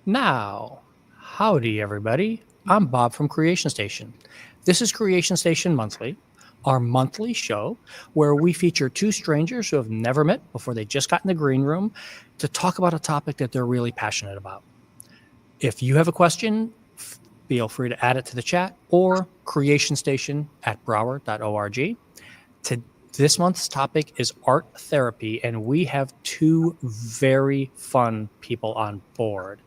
Now, howdy everybody. I'm Bob from Creation Station. This is Creation Station Monthly, our monthly show where we feature two strangers who have never met before they just got in the green room to talk about a topic that they're really passionate about. If you have a question, feel free to add it to the chat or creationstation@broward.org. This month's topic is art therapy, and we have two very fun people on board.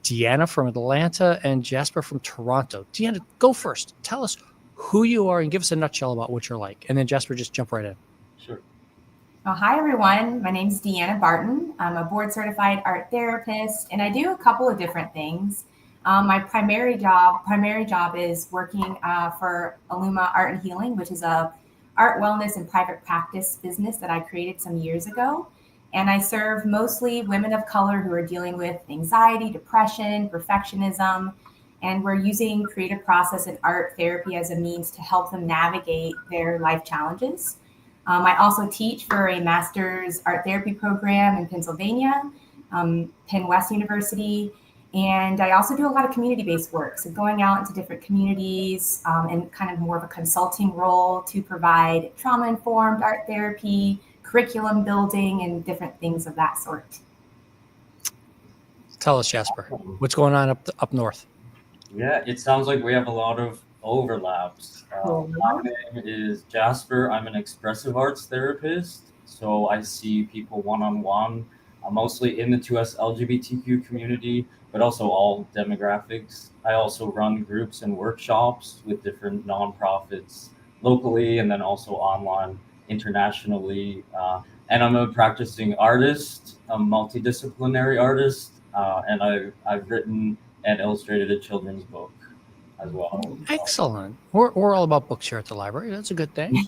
Deanna from Atlanta and Jasper from Toronto. Deanna, go first. Tell us who you are and give us a nutshell about what you're like. And then Jasper, just jump right in. Sure. Well, hi, everyone. My name is Deanna Barton. I'm a board-certified art therapist, and I do a couple of different things. My primary job is working for Illuma Art and Healing, which is a art, wellness, and private practice business that I created some years ago. And I serve mostly women of color who are dealing with anxiety, depression, perfectionism, and we're using creative process and art therapy as a means to help them navigate their life challenges. I also teach for a master's art therapy program in Pennsylvania, Penn West University. And I also do a lot of community-based work, so going out into different communities and kind of more of a consulting role to provide trauma-informed art therapy, curriculum building, and different things of that sort. Tell us, Jasper, what's going on up north? Yeah, it sounds like we have a lot of overlaps. My name is Jasper. I'm an expressive arts therapist, so I see people one-on-one, mostly in the 2S LGBTQ community, but also all demographics. I also run groups and workshops with different nonprofits locally and then also online internationally. And I'm a practicing artist, a multidisciplinary artist, and I've written and illustrated a children's book as well. Excellent. We're all about books here at the library. That's a good thing.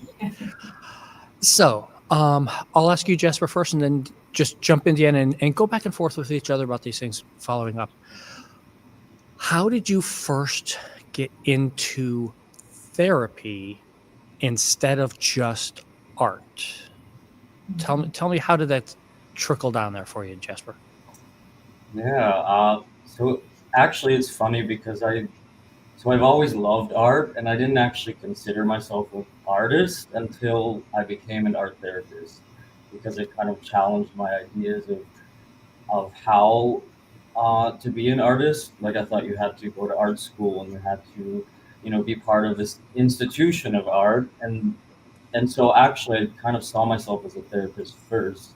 So I'll ask you, Jasper, first, and then just jump in, Deanna, and go back and forth with each other about these things following up. How did you first get into therapy instead of just art? Tell me how did that trickle down there for you, Jasper? Yeah, so actually it's funny because I've always loved art, and I didn't actually consider myself an artist until I became an art therapist, because it kind of challenged my ideas of how to be an artist. Like, I thought you had to go to art school and you had to, be part of this institution of art. And so actually I kind of saw myself as a therapist first.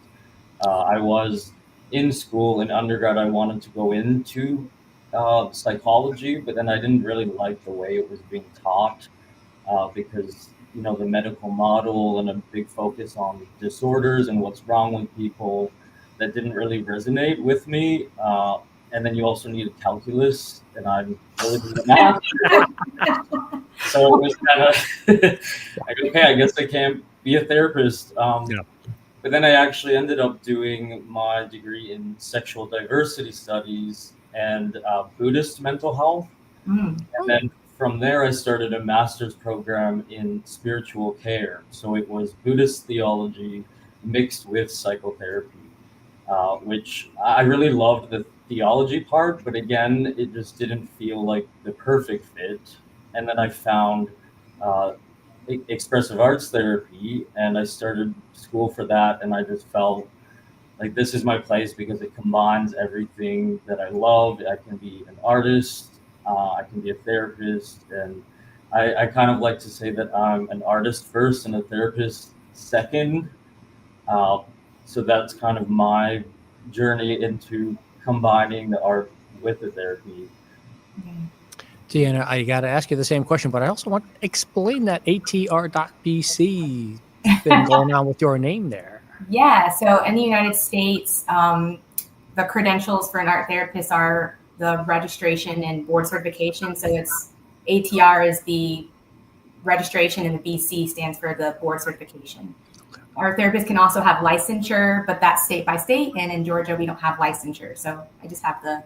I was in school in undergrad. I wanted to go into psychology, but then I didn't really like the way it was being taught because the medical model and a big focus on disorders and what's wrong with people, that didn't really resonate with me. And then you also needed calculus, and I'm really good at math. So it was kind of okay, I guess I can't be a therapist. But then I actually ended up doing my degree in sexual diversity studies and Buddhist mental health. And then from there, I started a master's program in spiritual care. So it was Buddhist theology mixed with psychotherapy, which I really loved the theology part, but again, it just didn't feel like the perfect fit. And then I found expressive arts therapy, and I started school for that, and I just felt like this is my place because it combines everything that I love. I can be an artist, I can be a therapist, and I kind of like to say that I'm an artist first and a therapist second. So that's kind of my journey into combining the art with the therapy. Deanna, I got to ask you the same question, but I also want to explain that ATR.BC thing going on with your name there. Yeah, so in the United States, the credentials for an art therapist are the registration and board certification. So it's ATR is the registration, and the BC stands for the board certification. Okay. Art therapists can also have licensure, but that's state by state. And in Georgia, we don't have licensure. So I just have the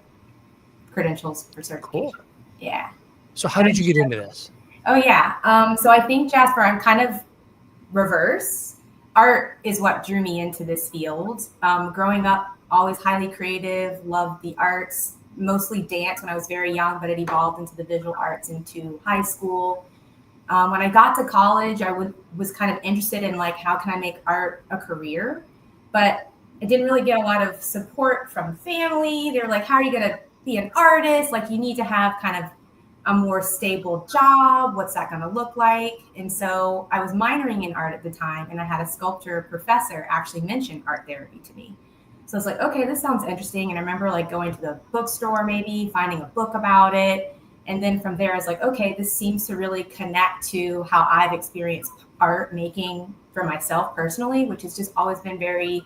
credentials for certification. Cool. Yeah. So how did you get into this? Oh, yeah. So I think, Jasper, I'm kind of reverse. Art is what drew me into this field. Growing up, always highly creative, loved the arts, mostly dance when I was very young, but it evolved into the visual arts into high school. When I got to college, was kind of interested in like, how can I make art a career? But I didn't really get a lot of support from family. They were like, how are you going to be an artist? Like, you need to have kind of a more stable job. What's that going to look like? And so I was minoring in art at the time, and I had a sculpture professor actually mention art therapy to me. So I was like, okay, this sounds interesting. And I remember like going to the bookstore, maybe finding a book about it. And then from there, I was like, okay, this seems to really connect to how I've experienced art making for myself personally, which has just always been very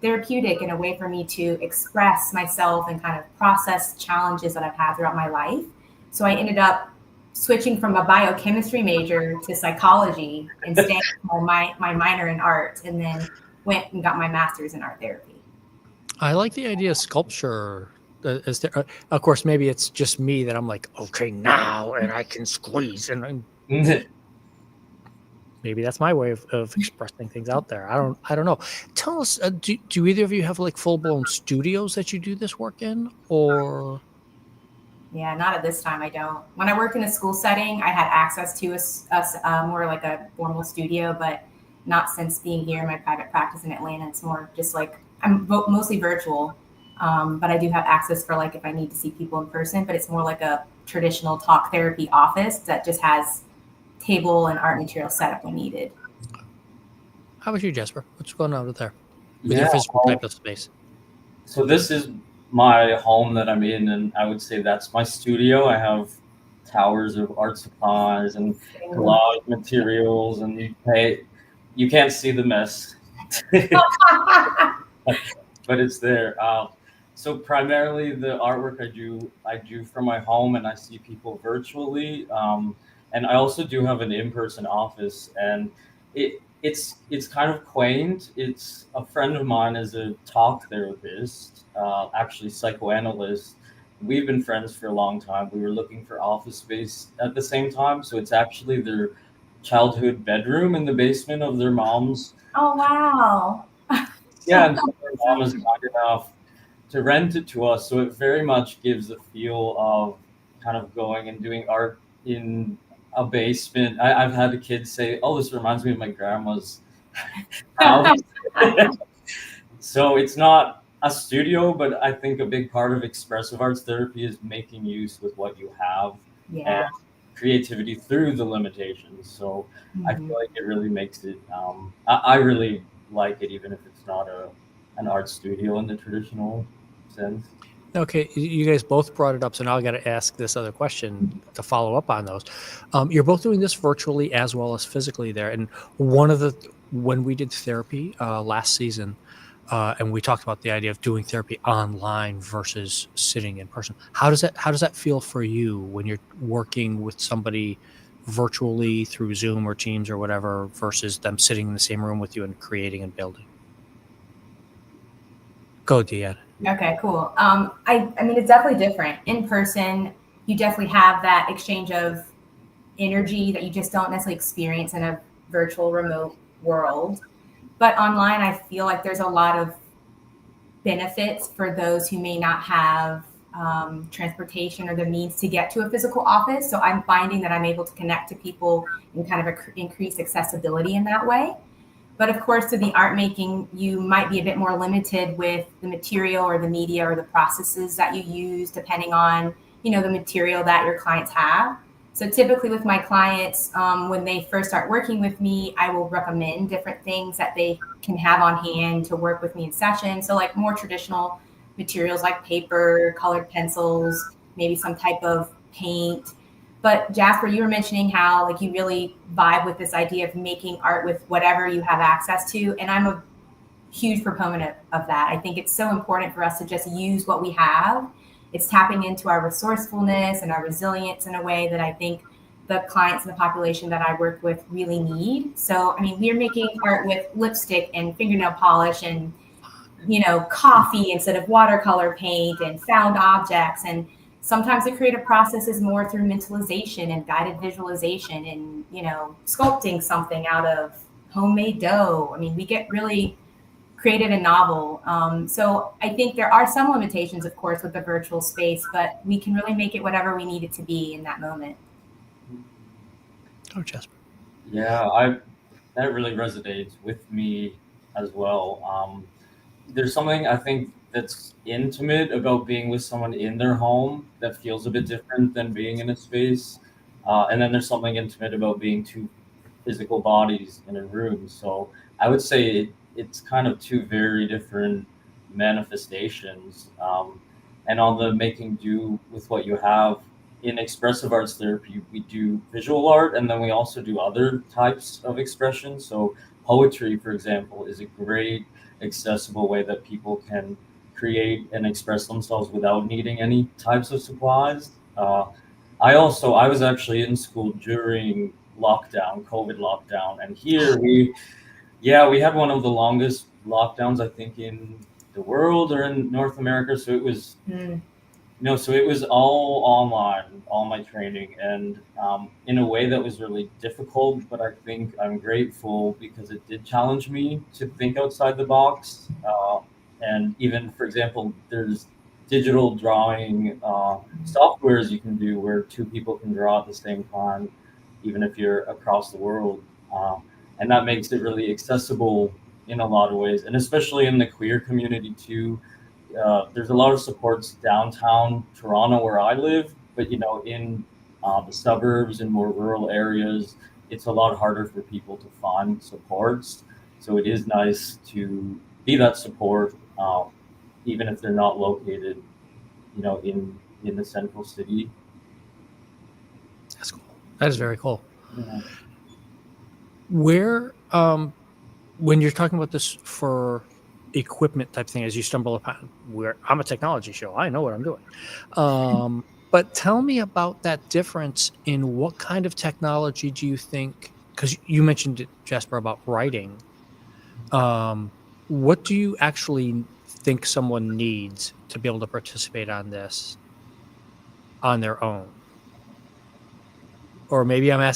therapeutic and a way for me to express myself and kind of process challenges that I've had throughout my life. So I ended up switching from a biochemistry major to psychology and staying my minor in art, and then went and got my master's in art therapy. I like the idea of sculpture. Of course, maybe it's just me that I'm like, okay, now, and I can squeeze, and maybe that's my way of expressing things out there. I don't know. Tell us, do either of you have like full blown studios that you do this work in, or? Yeah, not at this time. I don't. When I worked in a school setting, I had access to a more like a formal studio, but not since being here in my private practice in Atlanta. It's more just like I'm mostly virtual, but I do have access for like if I need to see people in person. But it's more like a traditional talk therapy office that just has table and art material set up when needed. How about you, Jasper? What's going on over there with your physical type of space? So this is my home that I'm in, and I would say that's my studio. I have towers of art supplies and collage materials, and you can't see the mess, but it's there. So primarily the artwork I do from my home, and I see people virtually. And I also do have an in-person office, and it's kind of quaint. It's a friend of mine is a talk therapist, actually psychoanalyst. We've been friends for a long time. We were looking for office space at the same time, so it's actually their childhood bedroom in the basement of their mom's. Oh wow! Yeah, and so their mom is kind enough to rent it to us, so it very much gives a feel of kind of going and doing art in a basement. I've had the kids say, "Oh, this reminds me of my grandma's house." So it's not a studio, but I think a big part of expressive arts therapy is making use with what you have and creativity through the limitations. So I feel like it really makes it. I really like it, even if it's not an art studio in the traditional sense. Okay, you guys both brought it up, so now I got to ask this other question to follow up on those. You're both doing this virtually as well as physically there, and when we did therapy last season, and we talked about the idea of doing therapy online versus sitting in person. How does that feel for you when you're working with somebody virtually through Zoom or Teams or whatever versus them sitting in the same room with you and creating and building? Go, Deanna. Okay, cool. I mean, it's definitely different. In person, you definitely have that exchange of energy that you just don't necessarily experience in a virtual remote world. But online, I feel like there's a lot of benefits for those who may not have transportation or the means to get to a physical office. So I'm finding that I'm able to connect to people and kind of increase accessibility in that way. But of course, to the art making, you might be a bit more limited with the material or the media or the processes that you use, depending on, the material that your clients have. So typically with my clients, when they first start working with me, I will recommend different things that they can have on hand to work with me in session. So like more traditional materials like paper, colored pencils, maybe some type of paint. But Jasper, you were mentioning how like you really vibe with this idea of making art with whatever you have access to. And I'm a huge proponent of that. I think it's so important for us to just use what we have. It's tapping into our resourcefulness and our resilience in a way that I think the clients and the population that I work with really need. So, I mean, we're making art with lipstick and fingernail polish and, coffee instead of watercolor paint and found objects. And sometimes the creative process is more through mentalization and guided visualization and, sculpting something out of homemade dough. I mean, we get really creative and novel. So I think there are some limitations, of course, with the virtual space, but we can really make it whatever we need it to be in that moment. Oh, Jasper. Yeah, that really resonates with me as well. There's something I think that's intimate about being with someone in their home that feels a bit different than being in a space. And then there's something intimate about being two physical bodies in a room. So I would say it's kind of two very different manifestations. And on the making do with what you have, in expressive arts therapy, we do visual art and then we also do other types of expression. So poetry, for example, is a great accessible way that people can create and express themselves without needing any types of supplies. I was actually in school during lockdown, COVID lockdown, and here we had one of the longest lockdowns I think in the world or in North America. So it was so it was all online, all my training, and in a way that was really difficult. But I think I'm grateful because it did challenge me to think outside the box. And even, for example, there's digital drawing softwares you can do where two people can draw at the same time, even if you're across the world. And that makes it really accessible in a lot of ways, and especially in the queer community too. There's a lot of supports downtown Toronto where I live, but in the suburbs and more rural areas, it's a lot harder for people to find supports. So it is nice to be that support, even if they're not located, in the central city. That's cool. That is very cool. Yeah. Where, when you're talking about this for equipment type thing, as you stumble upon, where I'm a technology show, I know what I'm doing. But tell me about that difference in what kind of technology do you think, because you mentioned, Jasper, about writing. What do you actually think someone needs to be able to participate on this on their own? Or maybe I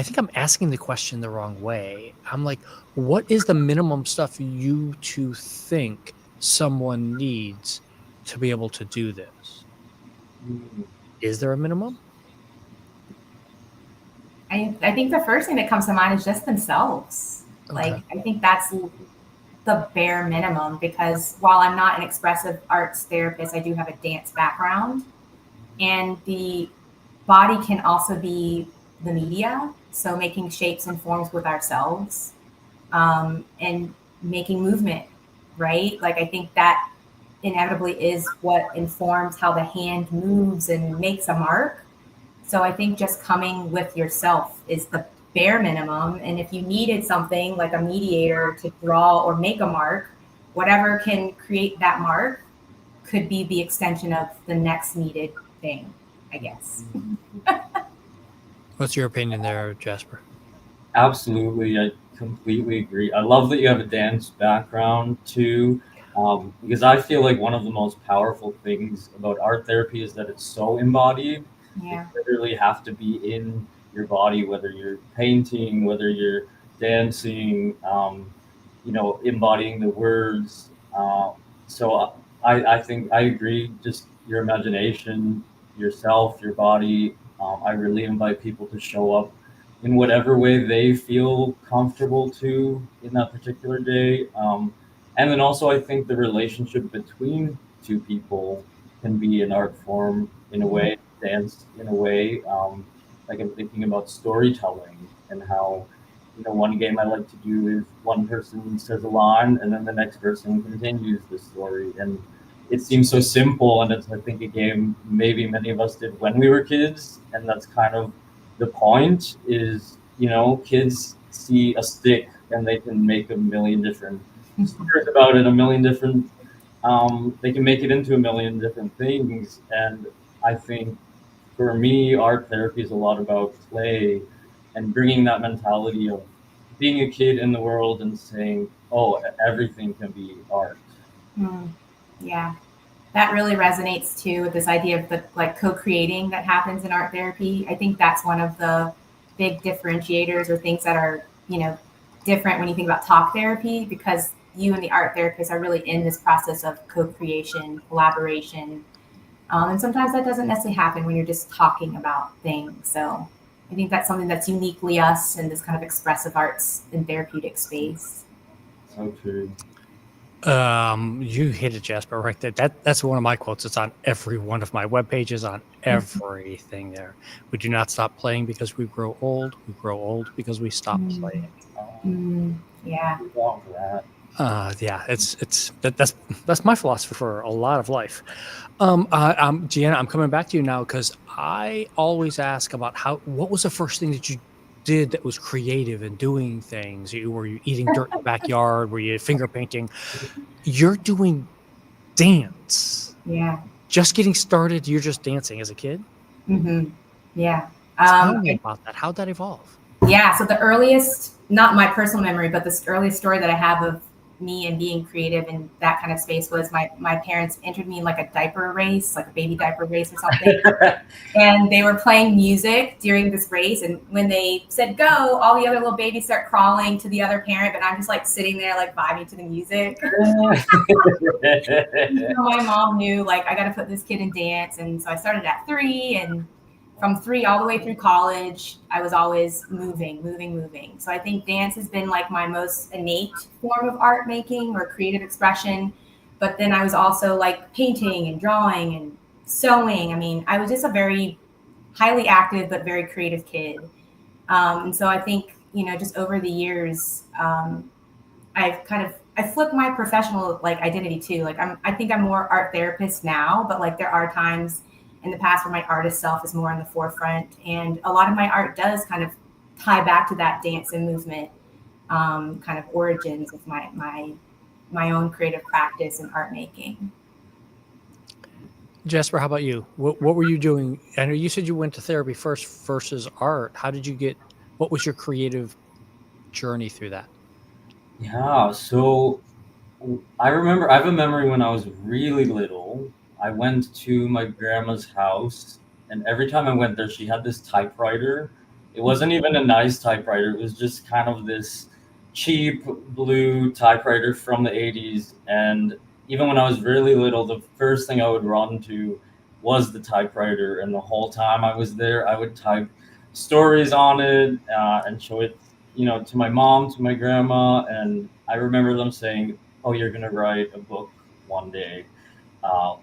think I'm asking the question the wrong way. I'm like, what is the minimum stuff you two think someone needs to be able to do this? Is there a minimum? I think the first thing that comes to mind is just themselves. Okay. Like, I think that's the bare minimum, because while I'm not an expressive arts therapist, I do have a dance background, and the body can also be the media. So making shapes and forms with ourselves, and making movement, right? Like, I think that inevitably is what informs how the hand moves and makes a mark. So I think just coming with yourself is the bare minimum. And if you needed something like a mediator to draw or make a mark, whatever can create that mark could be the extension of the next needed thing, I guess. What's your opinion there, Jasper? Absolutely, I completely agree. I love that you have a dance background too, because I feel like one of the most powerful things about art therapy is that it's so embodied. Yeah. You literally have to be in your body, whether you're painting, whether you're dancing, embodying the words. So I think I agree. Just your imagination, yourself, your body. I really invite people to show up in whatever way they feel comfortable to in that particular day. And then also, I think the relationship between two people can be an art form in a way, dance in a way. Like, I'm thinking about storytelling and how, one game I like to do is one person says a line and then the next person continues the story. And it seems so simple, and it's, I think, a game maybe many of us did when we were kids, and that's kind of the point is, kids see a stick and they can make a million different stories about it, a million different, they can make it into a million different things. And I think for me, art therapy is a lot about play and bringing that mentality of being a kid in the world and saying, oh, everything can be art. Yeah, that really resonates too with this idea of the co-creating that happens in art therapy. I think that's one of the big differentiators or things that are, different when you think about talk therapy, because you and the art therapist are really in this process of co-creation, collaboration. And sometimes that doesn't necessarily happen when you're just talking about things. So I think that's something that's uniquely us in this kind of expressive arts and therapeutic space. So true. You hit it, Jasper, right there. That's one of my quotes. It's on every one of my web pages, on everything there. We do not stop playing because we grow old. We grow old because we stop playing. Yeah. Yeah, that's my philosophy for a lot of life. Deanna, I'm coming back to you now because I always ask about what was the first thing that you did that was creative and doing things. Were you eating dirt in the backyard? Were you finger painting? You're doing dance. Yeah. Just getting started. You're just dancing as a kid. Yeah. Tell me about that. How'd that evolve? Yeah. So the earliest, not my personal memory, but the earliest story that I have of me and being creative in that kind of space was my parents entered me in like a diaper race, like a baby diaper race or something. And they were playing music during this race. And when they said go, all the other little babies start crawling to the other parent, but I'm just like sitting there like vibing to the music. So my mom knew like I got to put this kid in dance. And so I started at 3, and from 3 all the way through college, I was always moving. So I think dance has been like my most innate form of art making or creative expression. But then I was also like painting and drawing and sewing. I mean, I was just a very highly active but very creative kid. And so I think, just over the years, I flipped my professional like identity too. Like I think I'm more art therapist now, but like there are times in the past where my artist self is more in the forefront, and a lot of my art does kind of tie back to that dance and movement kind of origins of my own creative practice and art making. Jasper, how about you? What were you doing? I know you said you went to therapy first versus art. How did you what was your creative journey through that? Yeah, so I remember, I have a memory when I was really little. I went to my grandma's house, and every time I went there, she had this typewriter. It wasn't even a nice typewriter. It was just kind of this cheap blue typewriter from the 80s. And even when I was really little, the first thing I would run to was the typewriter. And the whole time I was there, I would type stories on it and show it, to my mom, to my grandma. And I remember them saying, "Oh, you're going to write a book one day."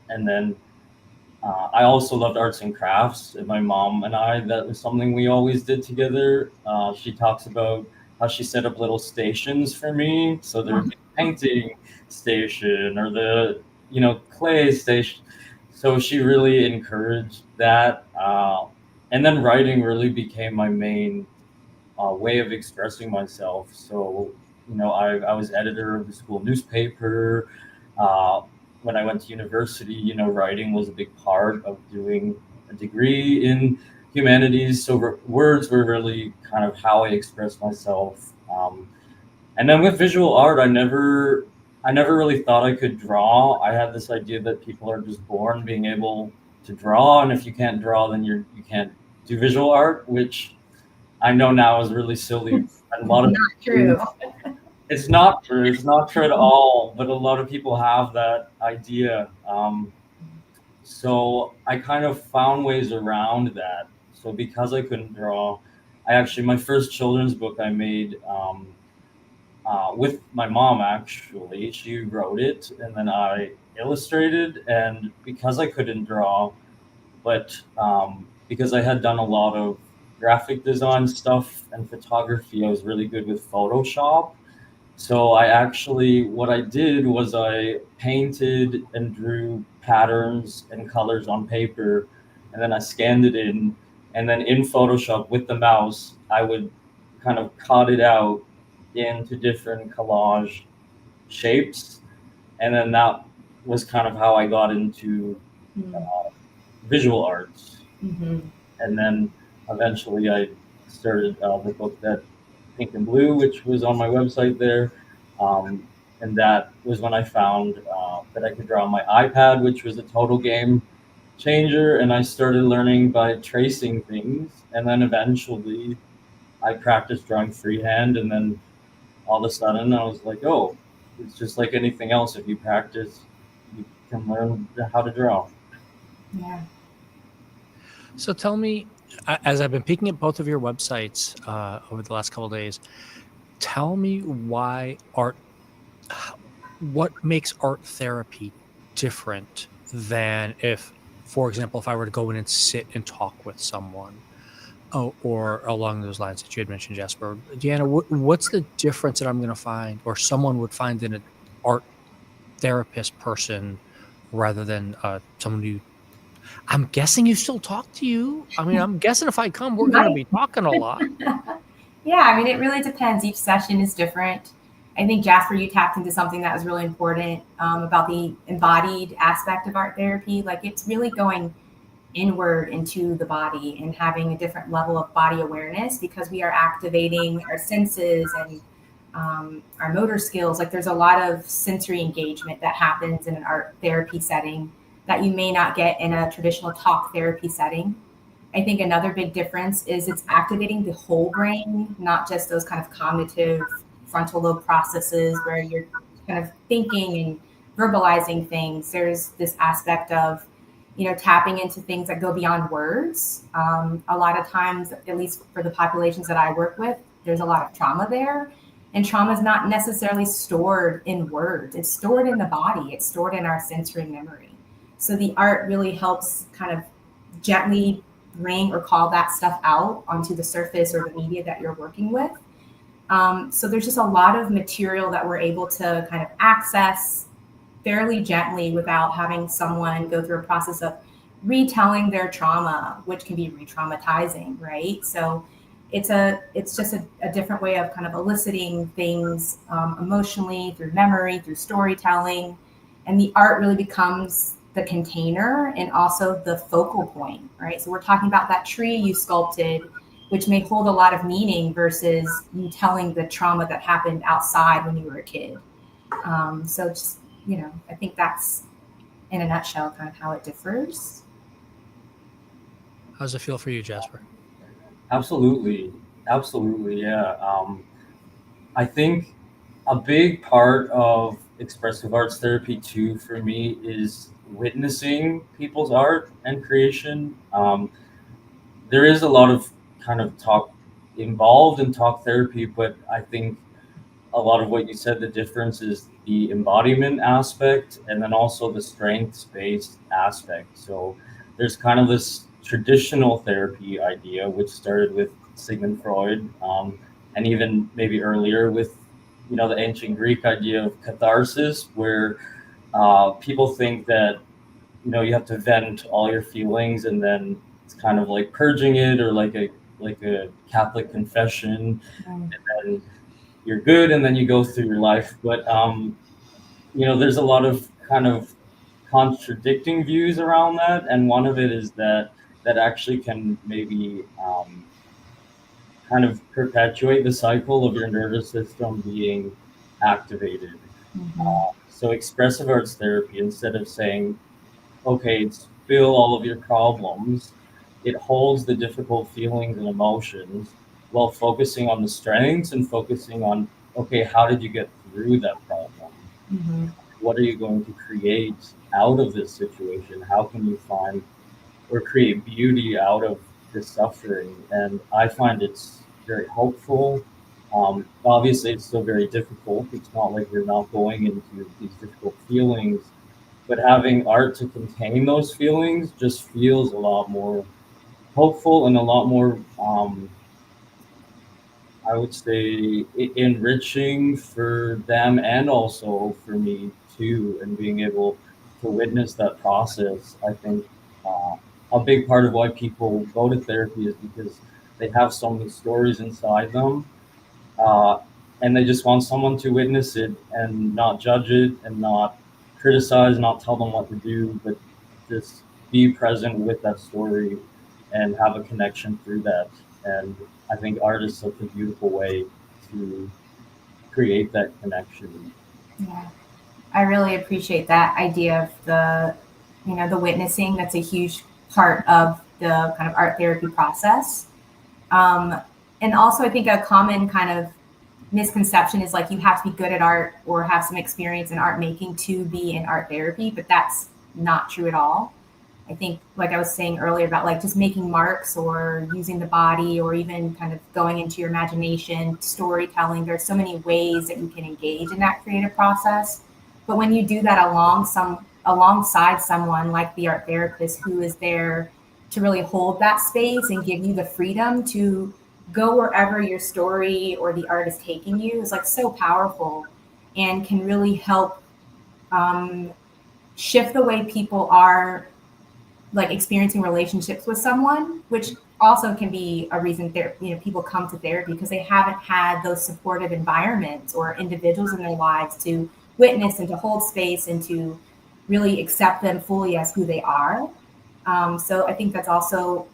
And then I also loved arts and crafts, and my mom and I, that was something we always did together. She talks about how she set up little stations for me. So there would be a painting station or the, clay station. So she really encouraged that. And then writing really became my main way of expressing myself. So, I was editor of the school newspaper. When I went to university, writing was a big part of doing a degree in humanities. So words were really kind of how I expressed myself. And then with visual art, I never really thought I could draw. I had this idea that people are just born being able to draw, and if you can't draw, then you can't do visual art, which I know now is really silly. And a lot of not true. It's not true. It's not true at all. But a lot of people have that idea. So I kind of found ways around that. So because I couldn't draw, my first children's book I made with my mom, actually. She wrote it, and then I illustrated. And because I couldn't draw, but because I had done a lot of graphic design stuff and photography, I was really good with Photoshop. So what I did was I painted and drew patterns and colors on paper, and then I scanned it in, and then in Photoshop with the mouse, I would kind of cut it out into different collage shapes. And then that was kind of how I got into visual arts. And then eventually I started the book that Pink and Blue, which was on my website there. And that was when I found that I could draw on my iPad, which was a total game changer. And I started learning by tracing things. And then eventually I practiced drawing freehand. And then all of a sudden I was like, oh, it's just like anything else. If you practice, you can learn how to draw. Yeah. So tell me, as I've been peeking at both of your websites over the last couple of days, tell me what makes art therapy different than if, for example, if I were to go in and sit and talk with someone, or along those lines that you had mentioned, Jasper. Deanna, what's the difference that I'm going to find, or someone would find in an art therapist person rather than someone who, I'm guessing you still talk to you. I mean, I'm guessing if I come, we're going to be talking a lot. Yeah, I mean, it really depends. Each session is different. I think, Jasper, you tapped into something that was really important about the embodied aspect of art therapy. Like, it's really going inward into the body and having a different level of body awareness, because we are activating our senses and our motor skills. Like, there's a lot of sensory engagement that happens in an art therapy setting that you may not get in a traditional talk therapy setting. I think another big difference is it's activating the whole brain, not just those kind of cognitive frontal lobe processes where you're kind of thinking and verbalizing things. There's this aspect of, tapping into things that go beyond words. A lot of times, at least for the populations that I work with, there's a lot of trauma there. And trauma is not necessarily stored in words. It's stored in the body. It's stored in our sensory memory. So the art really helps kind of gently bring or call that stuff out onto the surface or the media that you're working with. So there's just a lot of material that we're able to kind of access fairly gently without having someone go through a process of retelling their trauma, which can be re-traumatizing, right? So it's just a different way of kind of eliciting things emotionally through memory, through storytelling. And the art really becomes the container and also the focal point, right? So we're talking about that tree you sculpted, which may hold a lot of meaning versus you telling the trauma that happened outside when you were a kid. So just, I think that's in a nutshell kind of how it differs. How does it feel for you, Jasper? Absolutely. Yeah. I think a big part of expressive arts therapy too, for me, is witnessing people's art and creation. There is a lot of kind of talk involved in talk therapy, but I think a lot of what you said, the difference is the embodiment aspect and then also the strengths-based aspect. So there's kind of this traditional therapy idea, which started with Sigmund Freud, and even maybe earlier with, the ancient Greek idea of catharsis, where people think that, you have to vent all your feelings and then it's kind of like purging it, or like a Catholic confession, and then you're good and then you go through your life. But there's a lot of kind of contradicting views around that, and one of it is that actually can maybe kind of perpetuate the cycle of your nervous system being activated. So expressive arts therapy, instead of saying, okay, feel all of your problems, it holds the difficult feelings and emotions while focusing on the strengths and focusing on, okay, how did you get through that problem? Mm-hmm. What are you going to create out of this situation? How can you find or create beauty out of this suffering? And I find it's very helpful. Obviously, it's still very difficult. It's not like you're not going into these difficult feelings, but having art to contain those feelings just feels a lot more hopeful and a lot more, I would say, enriching for them and also for me too. And being able to witness that process, I think a big part of why people go to therapy is because they have so many stories inside them, uh, and they just want someone to witness it and not judge it and not criticize, not tell them what to do, but just be present with that story and have a connection through that. And I think art is such a beautiful way to create that connection. Yeah, I really appreciate that idea of the witnessing. That's a huge part of the kind of art therapy process. And also, I think a common kind of misconception is like you have to be good at art or have some experience in art making to be in art therapy, but that's not true at all. I think, like I was saying earlier about like just making marks or using the body or even kind of going into your imagination, storytelling, there's so many ways that you can engage in that creative process. But when you do that alongside someone like the art therapist who is there to really hold that space and give you the freedom to go wherever your story or the art is taking you, is like so powerful and can really help um, shift the way people are like experiencing relationships with someone, which also can be a reason people come to therapy because they haven't had those supportive environments or individuals in their lives to witness and to hold space and to really accept them fully as who they are. So I think that's also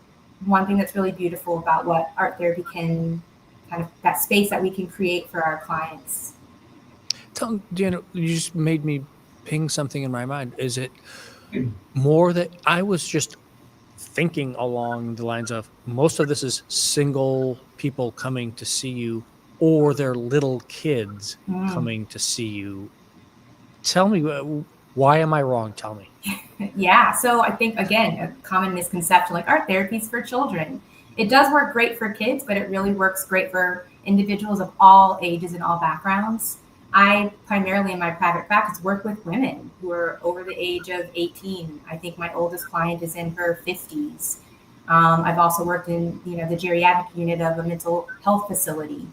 one thing that's really beautiful about what art therapy can kind of that space that we can create for our clients. You just made me ping something in my mind. Is it more that I was just thinking along the lines of most of this is single people coming to see you or they're little kids coming to see you? Tell me, why am I wrong? Tell me. Yeah. So I think, again, a common misconception like art therapy is for children. It does work great for kids, but it really works great for individuals of all ages and all backgrounds. I primarily in my private practice work with women who are over the age of 18. I think my oldest client is in her 50s. I've also worked in the geriatric unit of a mental health facility.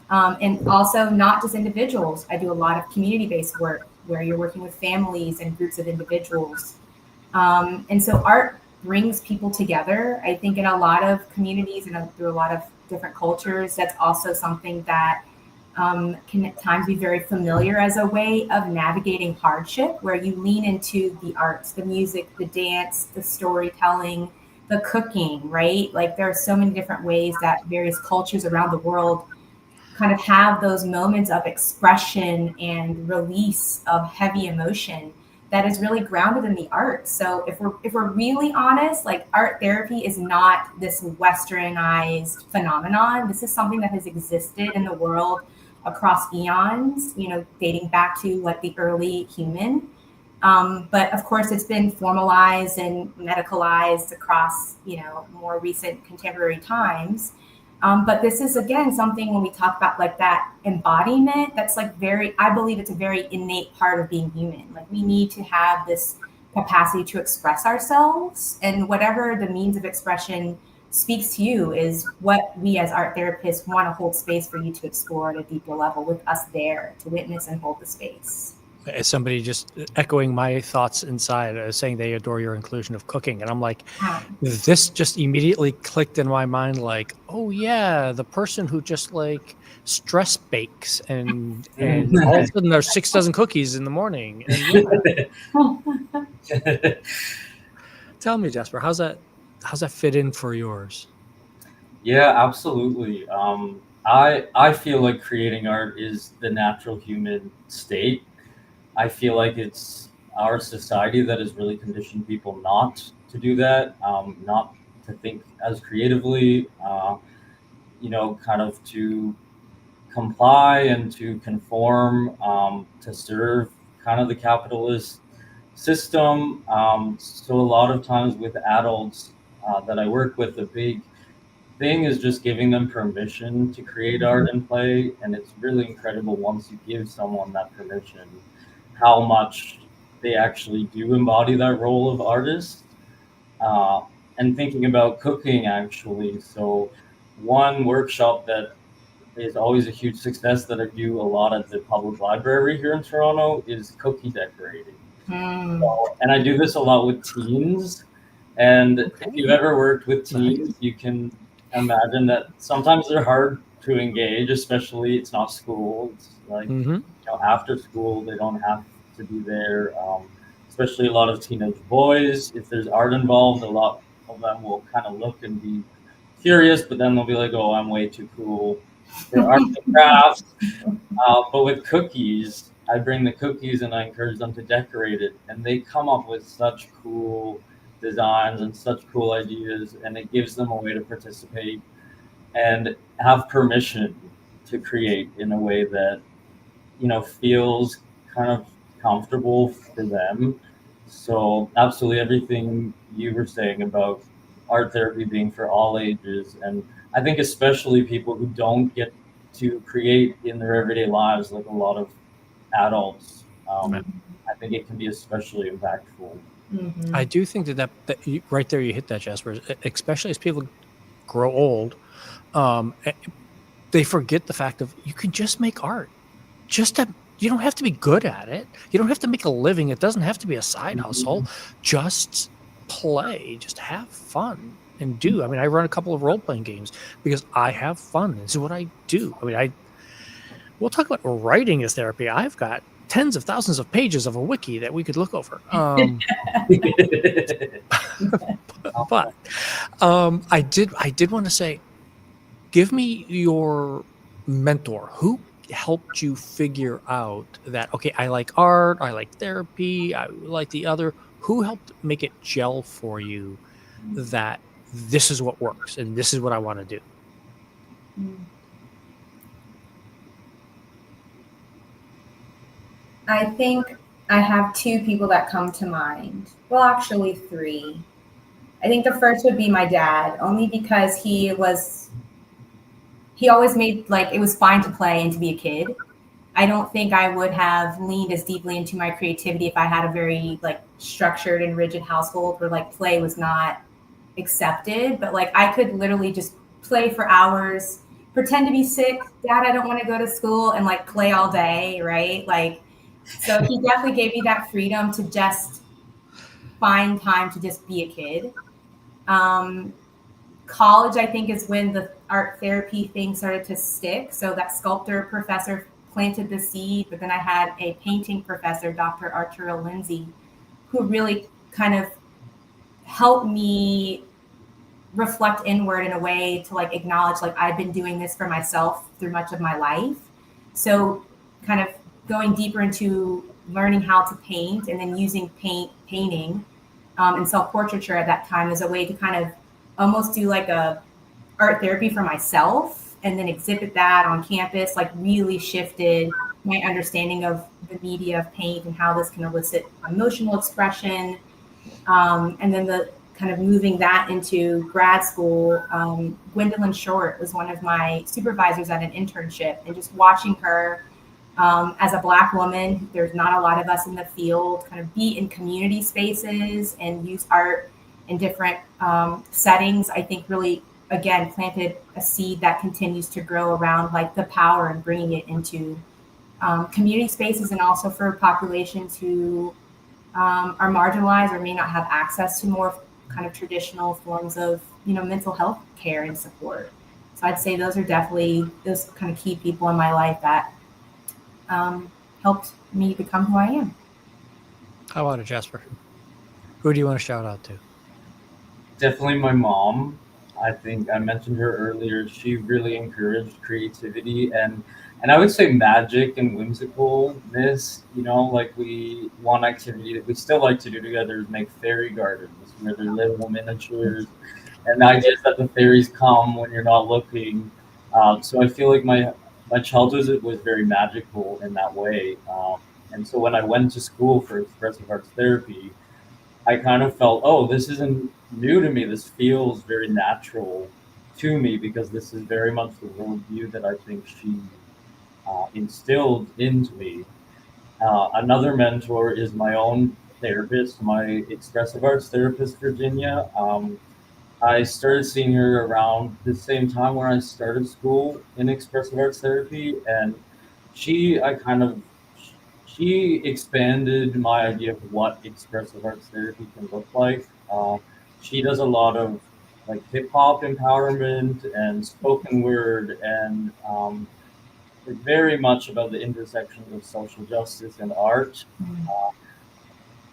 And also not just individuals. I do a lot of community-based work where you're working with families and groups of individuals. And so art brings people together. I think in a lot of communities and through a lot of different cultures, that's also something that can at times be very familiar as a way of navigating hardship, where you lean into the arts, the music, the dance, the storytelling, the cooking, right? Like there are so many different ways that various cultures around the world kind of have those moments of expression and release of heavy emotion that is really grounded in the arts. So if we're really honest, like art therapy is not this westernized phenomenon. This is something that has existed in the world across eons, dating back to like the early human. But of course, it's been formalized and medicalized across, more recent contemporary times. But this is, again, something when we talk about like that embodiment, that's like I believe it's a very innate part of being human. Like we need to have this capacity to express ourselves, and whatever the means of expression speaks to you is what we as art therapists want to hold space for you to explore at a deeper level with us there to witness and hold the space. As somebody just echoing my thoughts inside, saying they adore your inclusion of cooking. And I'm like, this just immediately clicked in my mind like, oh yeah, the person who just like stress bakes and all of a sudden there's 6 dozen cookies in the morning. And tell me, Jasper, how's that fit in for yours? Yeah, absolutely. I feel like creating art is the natural human state. I feel like it's our society that has really conditioned people not to do that, not to think as creatively, kind of to comply and to conform, to serve kind of the capitalist system. So a lot of times with adults that I work with, the big thing is just giving them permission to create art and play. And it's really incredible once you give someone that permission, how much they actually do embody that role of artist. And thinking about cooking, actually. So one workshop that is always a huge success that I do a lot at the public library here in Toronto is cookie decorating. So, and I do this a lot with teens. And if you've ever worked with teens, you can imagine that sometimes they're hard to engage, especially it's not school. It's like, after school, they don't have to be there. Especially a lot of teenage boys. If there's art involved, a lot of them will kind of look and be curious, but then they'll be like, oh, I'm way too cool for art and crafts. But with cookies, I bring the cookies and I encourage them to decorate it. And they come up with such cool designs and such cool ideas. And it gives them a way to participate and have permission to create in a way that, feels kind of comfortable for them. So absolutely everything you were saying about art therapy being for all ages, and I think especially people who don't get to create in their everyday lives like a lot of adults. Yeah. I think it can be especially impactful. I do think that right there you hit that, Jasper. Especially as people grow old, they forget the fact of you can just make art. You don't have to be good at it. You don't have to make a living. It doesn't have to be a side hustle. Just play. Just have fun and do. I mean, I run a couple of role playing games because I have fun. This is what I do. I mean, we'll talk about writing as therapy. I've got tens of thousands of pages of a wiki that we could look over. But I did want to say, give me your mentor. Who helped you figure out that, okay, I like art, I like therapy, I like the other? Who helped make it gel for you that this is what works and this is what I want to do? I think I have two people that come to mind. Well, actually, three. I think the first would be my dad, only because he always made like it was fine to play and to be a kid. I don't think I would have leaned as deeply into my creativity if I had a very like structured and rigid household where like play was not accepted. But like I could literally just play for hours, pretend to be sick. Dad, I don't want to go to school, and like play all day, right? Like, so he definitely gave me that freedom to just find time to just be a kid. College, I think, is when the art therapy thing started to stick. So that sculptor professor planted the seed, but then I had a painting professor, Dr. Arturo Lindsay, who really kind of helped me reflect inward in a way to like acknowledge like I've been doing this for myself through much of my life. So kind of going deeper into learning how to paint and then using painting and self-portraiture at that time as a way to kind of almost do like a art therapy for myself and then exhibit that on campus, like really shifted my understanding of the media of paint and how this can elicit emotional expression. And then the kind of moving that into grad school, Gwendolyn Short was one of my supervisors at an internship, and just watching her as a Black woman, there's not a lot of us in the field, kind of be in community spaces and use art in different settings, I think really, again, planted a seed that continues to grow around like the power and bringing it into community spaces, and also for populations who are marginalized or may not have access to more kind of traditional forms of, mental health care and support. So I'd say those are definitely those kind of key people in my life that helped me become who I am. How about it, Jasper? Who do you want to shout out to? Definitely my mom. I think I mentioned her earlier. She really encouraged creativity and I would say magic and whimsicalness. Like one activity that we still like to do together is make fairy gardens where they're little miniatures, and the idea is that the fairies come when you're not looking. So I feel like my childhood was very magical in that way. And so when I went to school for expressive arts therapy, I kind of felt, oh, this isn't new to me. This feels very natural to me because this is very much the worldview that I think she instilled into me. Another mentor is my own therapist, my expressive arts therapist, Virginia. I started seeing her around the same time when I started school in expressive arts therapy, and she, I kind of she expanded my idea of what expressive arts therapy can look like. She does a lot of like hip hop empowerment and spoken word, and it's very much about the intersections of social justice and art.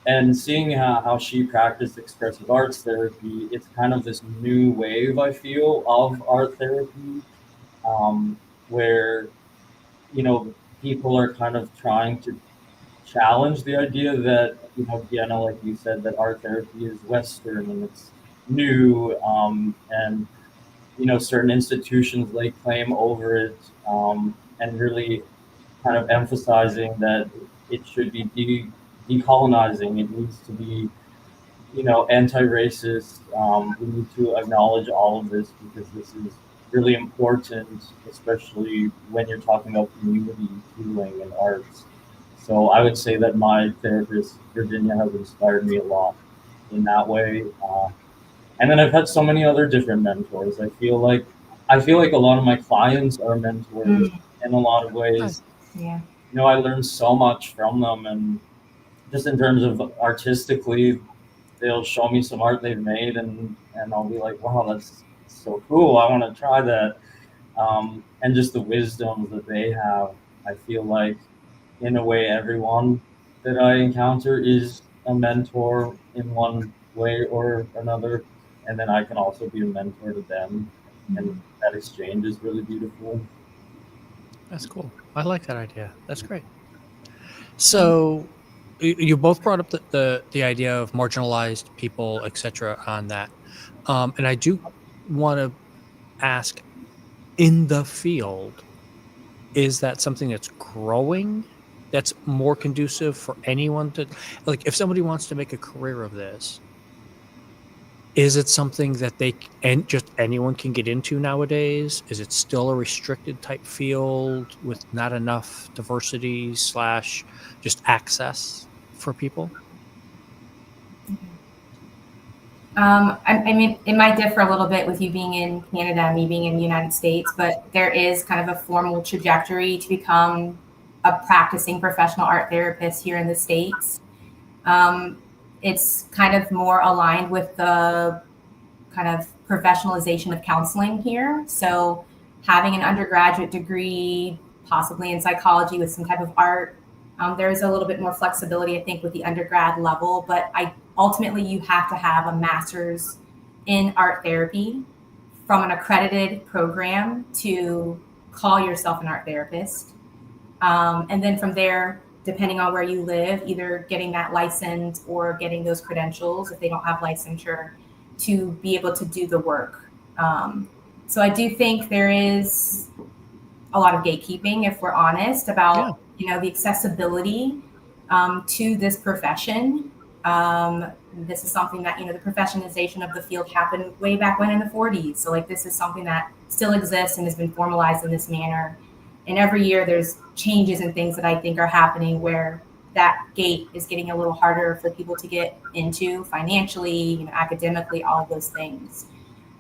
And seeing how she practiced expressive arts therapy, it's kind of this new wave I feel of art therapy, where people are kind of trying to challenge the idea that, Deanna, like you said, that art therapy is Western and it's new. And certain institutions lay claim over it, and really kind of emphasizing that it should be decolonizing. It needs to be, anti-racist. We need to acknowledge all of this because this is really important, especially when you're talking about community healing and arts. So I would say that my therapist, Virginia, has inspired me a lot in that way. And then I've had so many other different mentors. I feel like a lot of my clients are mentors Mm, in a lot of Nice. ways. yeah. I learned so much from them, and just in terms of artistically, they'll show me some art they've made, and I'll be like, wow, that's so cool. I want to try that. And just the wisdom that they have, I feel like, in a way, everyone that I encounter is a mentor in one way or another, and then I can also be a mentor to them, and that exchange is really beautiful. That's cool. I like that idea. That's great. So you both brought up the idea of marginalized people, etc. on that. And I do want to ask, in the field, is that something that's growing, that's more conducive for anyone to, like, if somebody wants to make a career of this, is it something that and just anyone can get into nowadays? Is it still a restricted type field with not enough diversity slash just access for people? I mean, it might differ a little bit with you being in Canada, me being in the United States, but there is kind of a formal trajectory to become a practicing professional art therapist here in the States. Um, it's kind of more aligned with the kind of professionalization of counseling here. So having an undergraduate degree, possibly in psychology with some type of art, there's a little bit more flexibility, I think, with the undergrad level. But ultimately you have to have a master's in art therapy from an accredited program to call yourself an art therapist. And then from there, depending on where you live, either getting that license or getting those credentials if they don't have licensure to be able to do the work. So I do think there is a lot of gatekeeping, if we're honest, about the accessibility to this profession. This is something that the professionalization of the field happened way back when in the 40s. So like this is something that still exists and has been formalized in this manner. And every year there's changes and things that I think are happening where that gate is getting a little harder for people to get into financially, academically, all of those things.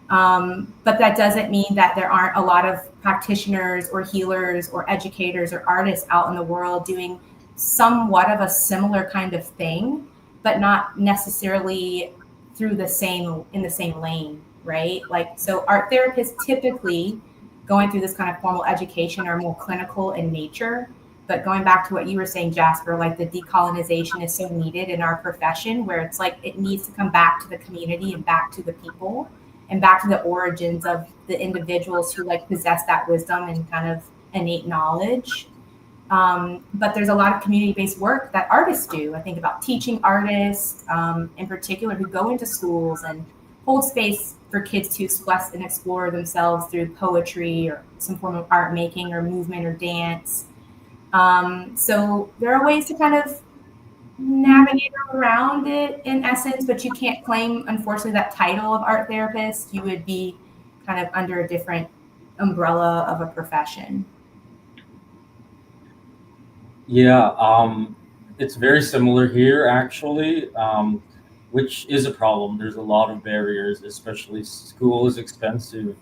But that doesn't mean that there aren't a lot of practitioners or healers or educators or artists out in the world doing somewhat of a similar kind of thing, but not necessarily in the same lane, right? Like, so art therapists typically going through this kind of formal education are more clinical in nature. But going back to what you were saying, Jasper, like the decolonization is so needed in our profession, where it's like it needs to come back to the community and back to the people and back to the origins of the individuals who like possess that wisdom and kind of innate knowledge. But there's a lot of community-based work that artists do. I think about teaching artists in particular who go into schools and hold space for kids to express and explore themselves through poetry or some form of art making or movement or dance. So there are ways to kind of navigate around it in essence, but you can't claim, unfortunately, that title of art therapist. You would be kind of under a different umbrella of a profession. Yeah, it's very similar here, actually, which is a problem. There's a lot of barriers, especially school is expensive.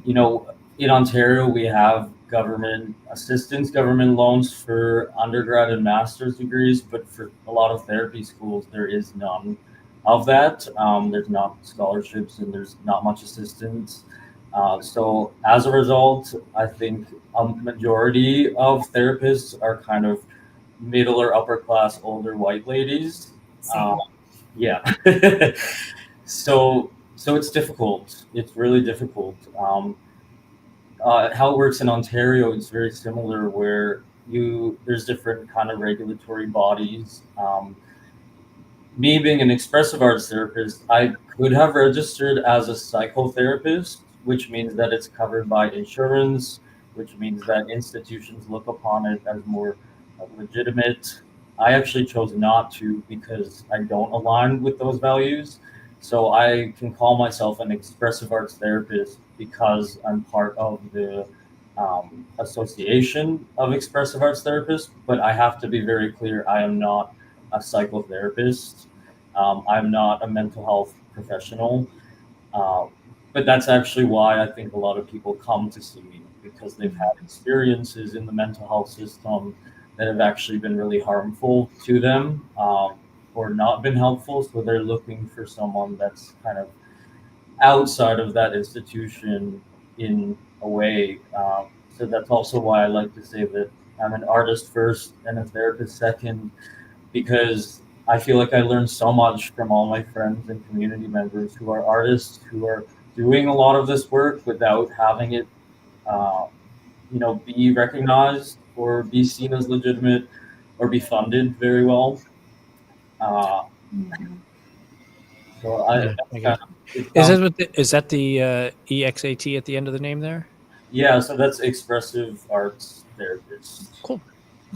You know, in Ontario, we have government assistance, government loans for undergrad and master's degrees, but for a lot of therapy schools, there is none of that. There's not scholarships and there's not much assistance. So as a result, I think a majority of therapists are kind of middle or upper class older white ladies. Same. Yeah. So it's difficult. It's really difficult. How it works in Ontario, it's very similar, where there's different kind of regulatory bodies. me being an expressive arts therapist, I could have registered as a psychotherapist, which means that it's covered by insurance, which means that institutions look upon it as more legitimate. I actually chose not to because I don't align with those values. So I can call myself an expressive arts therapist because I'm part of the association of expressive arts therapists, but I have to be very clear I am not a psychotherapist. I'm not a mental health professional. Um, but that's actually why I think a lot of people come to see me because they've had experiences in the mental health system that have actually been really harmful to them, or not been helpful. So they're looking for someone that's kind of outside of that institution in a way. So that's also why I like to say that I'm an artist first and a therapist second, because I feel like I learned so much from all my friends and community members who are artists who are doing a lot of this work without having it, uh, be recognized or be seen as legitimate or be funded very well. Uh, so I, Yeah, that's I kind get of, it Is sounds, that is that the EXAT at the end of the name there? yeah. So that's expressive arts therapist. Cool.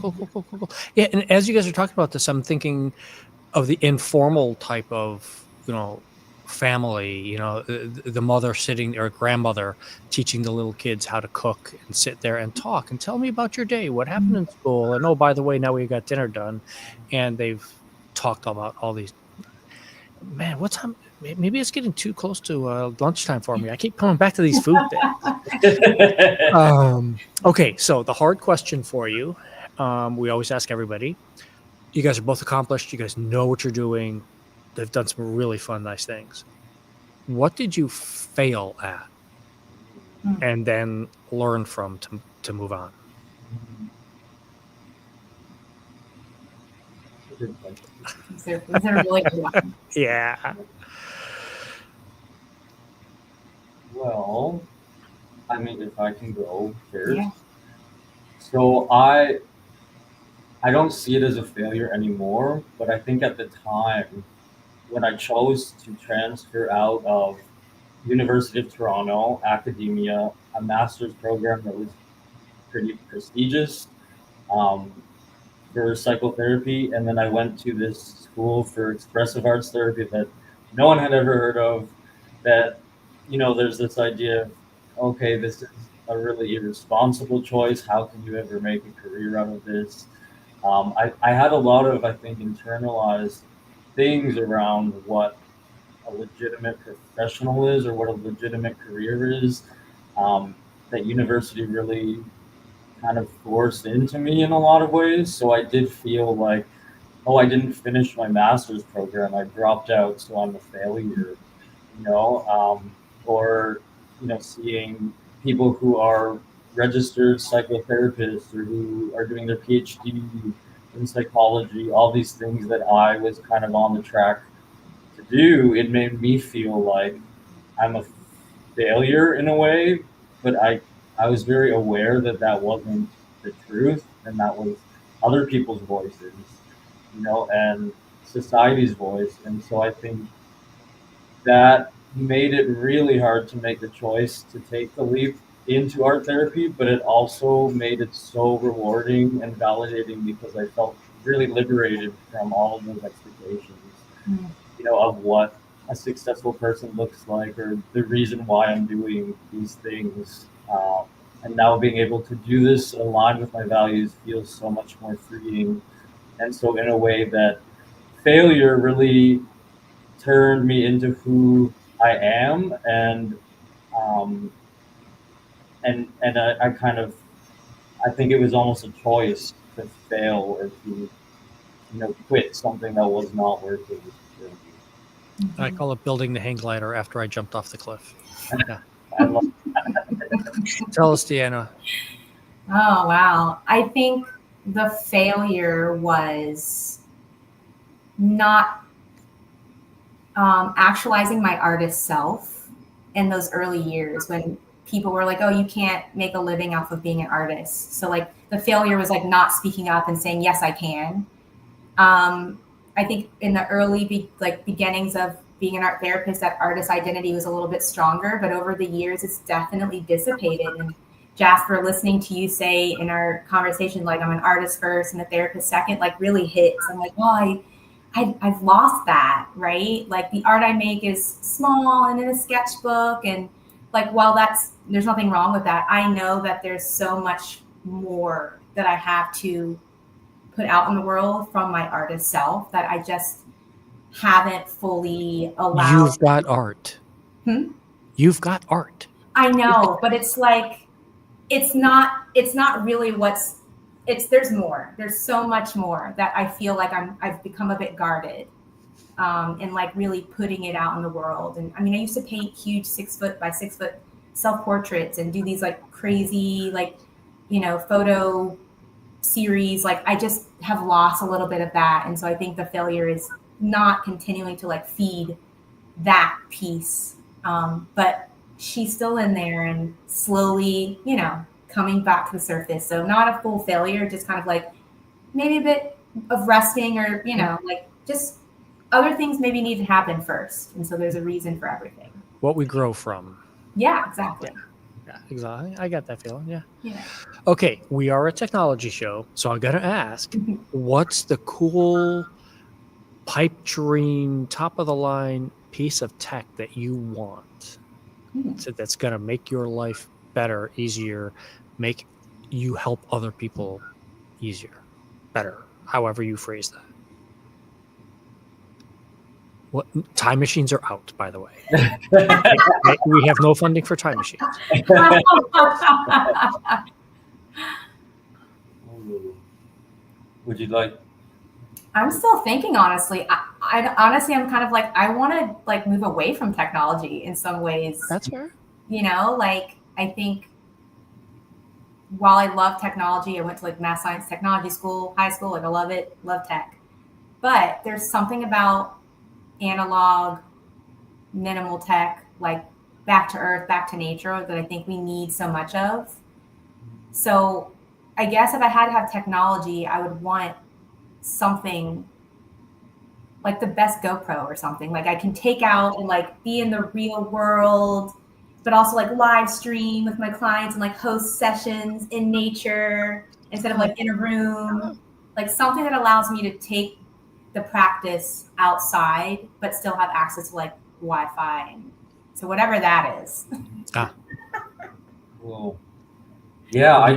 Cool. Yeah, and as you guys are talking about this, I'm thinking of the informal type of, family, the mother sitting or grandmother teaching the little kids how to cook and sit there and talk and tell me about your day, what happened in school, and oh, by the way, now we got dinner done, and they've talked about all these. Man, what time? Maybe it's getting too close to lunchtime for me. I keep coming back to these food things. Okay, so the hard question for you, we always ask everybody. You guys are both accomplished. You guys know what you're doing. They've done some really fun, nice things. What did you fail at, and then learn from to move on? These are really good ones. Yeah. Well, I mean, if I can go first. Yeah. So I don't see it as a failure anymore, but I think at the time when I chose to transfer out of University of Toronto academia, a master's program that was pretty prestigious, um, for psychotherapy, and then I went to this school for expressive arts therapy that no one had ever heard of. That there's this idea of, okay, this is a really irresponsible choice. How can you ever make a career out of this? I had a lot of, I think, internalized things around what a legitimate professional is or what a legitimate career is, that university really kind of forced into me in a lot of ways. So I did feel like, oh, I didn't finish my master's program. I dropped out, so I'm a failure, you know, or, seeing people who are registered psychotherapists or who are doing their PhD in psychology, all these things that I was kind of on the track to do, it made me feel like I'm a failure in a way, but I was very aware that that wasn't the truth, and that was other people's voices, and society's voice. And so I think that made it really hard to make the choice to take the leap into art therapy, but it also made it so rewarding and validating because I felt really liberated from all of those expectations, of what a successful person looks like or the reason why I'm doing these things. And now being able to do this aligned with my values feels so much more freeing. And so, in a way, that failure really turned me into who I am, um, and I kind of, I think it was almost a choice to fail or to quit something that was not working. I call it building the hang glider after I jumped off the cliff. Yeah. I love Tell us, Deanna. Oh, wow. I think the failure was not actualizing my artist self in those early years when people were like, oh, you can't make a living off of being an artist. So like the failure was like not speaking up and saying, yes, I can. I think in the early beginnings of being an art therapist, that artist identity was a little bit stronger, but over the years it's definitely dissipated. And Jasper, listening to you say in our conversation, like I'm an artist first and a therapist second, like really hits. I'm like, well, I've lost that, right? Like the art I make is small and in a sketchbook. And like, while there's nothing wrong with that, I know that there's so much more that I have to put out in the world from my artist self that I just haven't fully allowed. You've got art. You've got art. I know, but it's like, it's not really there's more. There's so much more that I feel like I've become a bit guarded in like really putting it out in the world. And I mean, I used to paint huge 6 foot by 6 foot self-portraits and do these like crazy, like, photo series. Like I just have lost a little bit of that. And so I think the failure is not continuing to like feed that piece. But she's still in there and slowly, coming back to the surface. So not a full failure, just kind of like maybe a bit of resting or, like just other things maybe need to happen first. And so there's a reason for everything. What we grow from. Yeah, exactly. Yeah, exactly. I got that feeling. Yeah. Yeah. Okay. We are a technology show. So I'm going to ask, what's the cool pipe dream, top of the line piece of tech that you want? So that's going to make your life better, easier, make you help other people easier, better, however you phrase that. What time machines are out, by the way. We have no funding for time machines. Would you like? I'm still thinking, honestly. Honestly, I'm kind of like, I want to like move away from technology in some ways. That's fair. Like I think while I love technology, I went to like math science technology school, high school, like I love it, love tech. But there's something about analog, minimal tech, like back to earth, back to nature that I think we need so much of. So I guess if I had to have technology, I would want something like the best GoPro or something. Like I can take out and like be in the real world, but also like live stream with my clients and like host sessions in nature instead of like in a room, like something that allows me to take the practice outside, but still have access to like Wi-Fi. So whatever that is. Cool. Yeah, I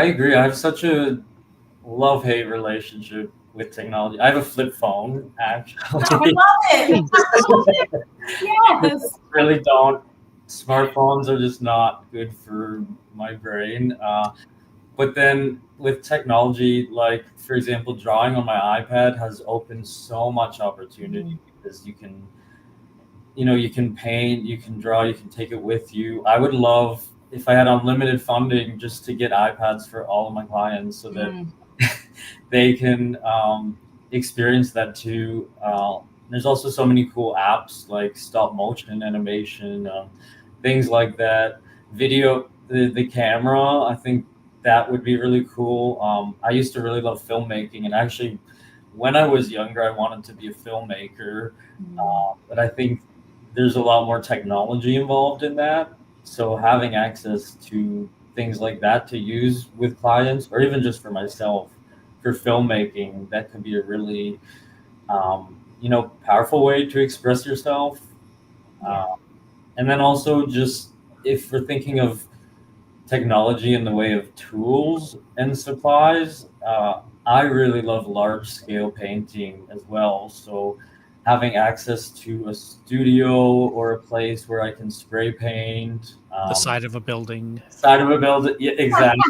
agree. I have such a love-hate relationship with technology. I have a flip phone, actually. Oh, I love it. Yes. Really don't. Smartphones are just not good for my brain. But then with technology, like for example, drawing on my iPad has opened so much opportunity because you can paint, you can draw, you can take it with you. I would love if I had unlimited funding just to get iPads for all of my clients so that they can experience that too. There's also so many cool apps like stop motion animation, things like that. Video, the camera, I think that would be really cool. I used to really love filmmaking, and actually when I was younger, I wanted to be a filmmaker. But I think there's a lot more technology involved in that. So having access to things like that to use with clients, or even just for myself, for filmmaking, that could be a really, powerful way to express yourself. And then also just if we're thinking of technology in the way of tools and supplies, I really love large scale painting as well. So having access to a studio or a place where I can spray paint. The side of a building. Yeah, exactly.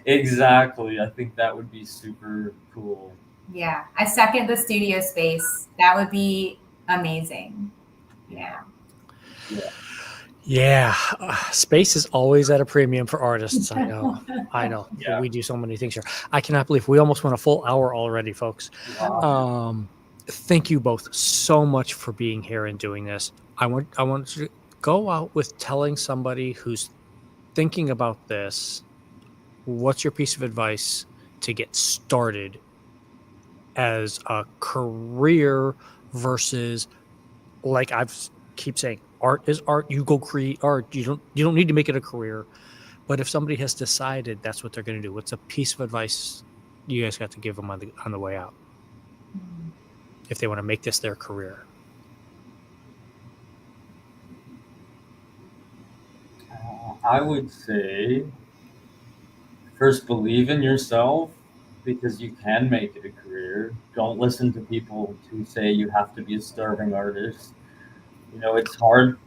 Exactly. I think that would be super cool. Yeah, I second the studio space. That would be amazing. Yeah. Space is always at a premium for artists. I know. Yeah. We do so many things here. I cannot believe we almost went a full hour already, folks. Wow. Thank you both so much for being here and doing this. I want to go out with telling somebody who's thinking about this, what's your piece of advice to get started as a career versus, like keep saying, art is art. You go create art. You don't need to make it a career. But if somebody has decided that's what they're going to do, what's a piece of advice you guys got to give them on the way out if they want to make this their career? I would say first believe in yourself because you can make it a career. Don't listen to people who say you have to be a starving artist. You know, it's hard.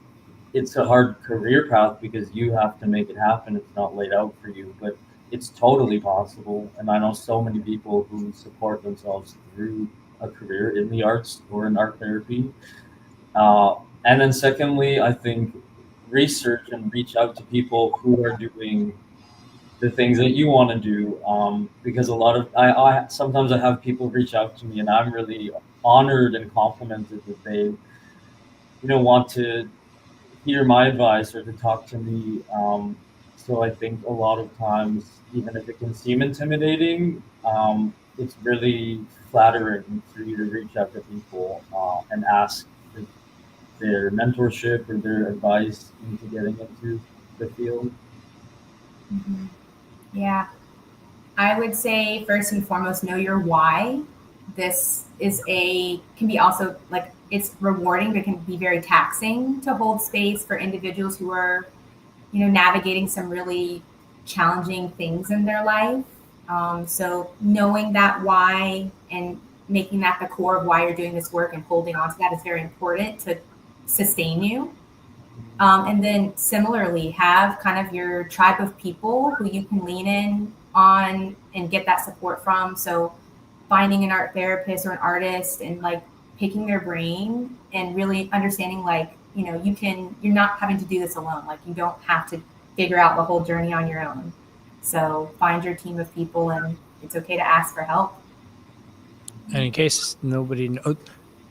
It's a hard career path because you have to make it happen. It's not laid out for you, but it's totally possible. And I know so many people who support themselves through a career in the arts or in art therapy. And then secondly, I think research and reach out to people who are doing the things that you want to do. Because a lot of I sometimes I have people reach out to me, and I'm really honored and complimented that they, want to hear my advice or to talk to me. So I think a lot of times, even if it can seem intimidating, it's really flattering for you to reach out to people and ask for their mentorship or their advice into getting into the field. Mm-hmm. Yeah. I would say first and foremost, know your why. This can be also like, it's rewarding, but can be very taxing to hold space for individuals who are, navigating some really challenging things in their life. So knowing that why and making that the core of why you're doing this work and holding on to that is very important to sustain you. And then similarly, have kind of your tribe of people who you can lean in on and get that support from. So finding an art therapist or an artist and like picking their brain and really understanding like, you're not having to do this alone. Like you don't have to figure out the whole journey on your own. So find your team of people, and it's okay to ask for help. And in case nobody knows,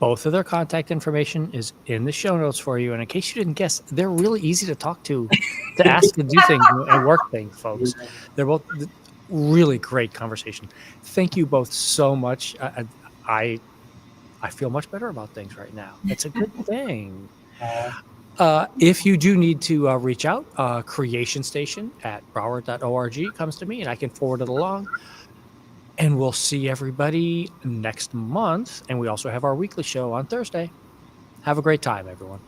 both of their contact information is in the show notes for you. And in case you didn't guess, they're really easy to talk to ask and do things and work things, folks. They're both really great conversation. Thank you both so much. I feel much better about things right now. It's a good thing. If you do need to reach out, Creation Station at Broward.org comes to me and I can forward it along. And we'll see everybody next month. And we also have our weekly show on Thursday. Have a great time, everyone.